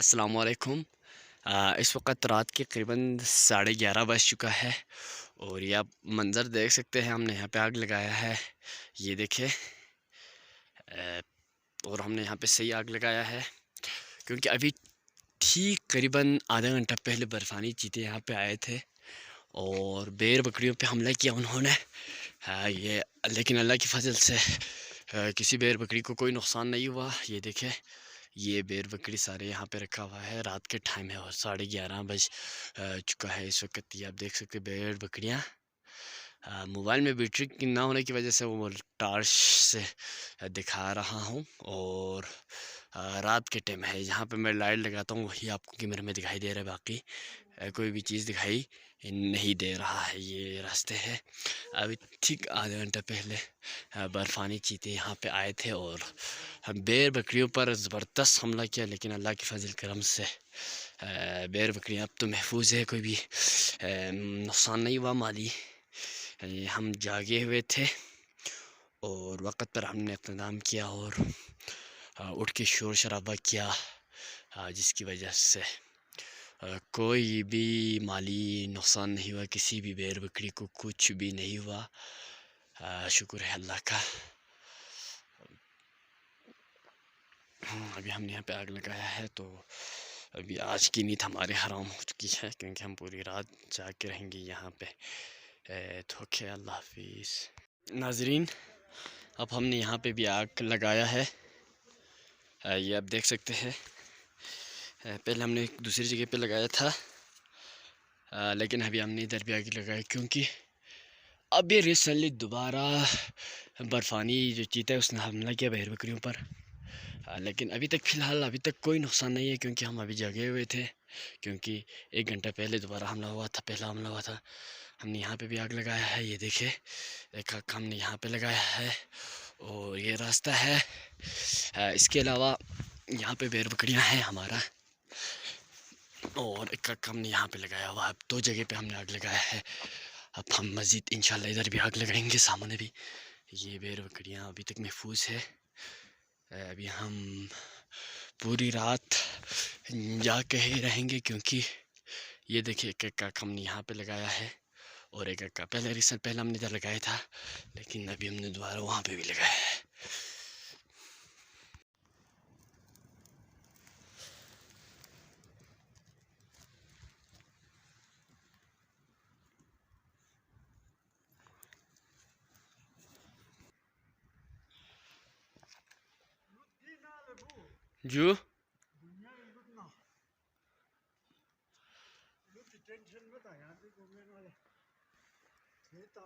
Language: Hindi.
अस्सलाम वालेकुम। इस वक्त रात के करीबन 11:30 बज चुका है और ये आप मंज़र देख सकते हैं। हमने यहाँ पे आग लगाया है, ये देखिए। और हमने यहाँ पे सही आग लगाया है क्योंकि अभी ठीक करीबन आधा घंटा पहले बर्फ़ानी चीते यहाँ पे आए थे और बेर बकरियों पे हमला किया उन्होंने। ये लेकिन अल्लाह की फजल से किसी बेर बकरी को कोई नुकसान नहीं हुआ। ये देखें, ये बेर बकरी सारे यहाँ पे रखा हुआ है। रात के टाइम है और 11:30 बज चुका है इस वक्त। ये आप देख सकते हैं बेर बकरियाँ। मोबाइल में बैटरी की ना होने की वजह से वो टार्च से दिखा रहा हूँ और रात के टाइम है। यहाँ पे मैं लाइट लगाता हूँ वही आपको कैमरे में दिखाई दे रहा है, बाकी कोई भी चीज़ दिखाई नहीं दे रहा है। ये रास्ते हैं। अभी ठीक आधा घंटा पहले बर्फ़ानी चीते यहाँ पे आए थे और बेर बकरियों पर ज़बरदस्त हमला किया, लेकिन अल्लाह के फजल करम से बेर बकरियाँ अब तो महफूज है, कोई भी नुकसान नहीं हुआ माली। हम जागे हुए थे और वक़्त पर हमने इक़्तिदाम किया और उठ के शोर शराबा किया, जिसकी वजह से कोई भी माली नुकसान नहीं हुआ, किसी भी बेर बकरी को कुछ भी नहीं हुआ। शुक्र है अल्लाह का। अभी हमने यहाँ पे आग लगाया है तो अभी आज की नींद हमारे हराम हो चुकी है क्योंकि हम पूरी रात जाग के रहेंगे यहाँ पे। तो ओके, अल्लाह हाफिज़। नाजरीन, अब हमने यहाँ पे भी आग लगाया है। ये आप देख सकते हैं। पहले हमने एक दूसरी जगह पे लगाया था, लेकिन अभी हमने इधर भी आग लगाया क्योंकि अभी रिसेंटली दोबारा बर्फ़ानी जो चीता है उसने हमला किया भेड़ बकरियों पर। लेकिन अभी तक फ़िलहाल अभी तक कोई नुकसान नहीं है क्योंकि हम अभी जगे हुए थे, क्योंकि 1 घंटा पहले दोबारा हमला हुआ था, पहला हमला हुआ था। हमने यहाँ पे भी आग लगाया है, ये देखिए। एक आग हमने यहाँ पे लगाया है और ये रास्ता है। इसके अलावा यहाँ पे भेड़ बकरियाँ हैं हमारा, और एक आग हमने यहाँ पे लगाया हुआ है। 2 जगह पे हमने आग लगाया है। अब हम मज़ीद इंशाल्लाह इधर भी आग लगाएंगे, सामने भी। ये भेड़ बकरियाँ अभी तक महफूज है। अभी हम पूरी रात जाग के ही रहेंगे क्योंकि ये देखिए एक एक का हमने यहाँ पे लगाया है और एक एक का पहले हमने इधर लगाया था, लेकिन अभी हमने दोबारा वहाँ पे भी लगाया है। जो टेंशन मत आया, घूमने वाले खेत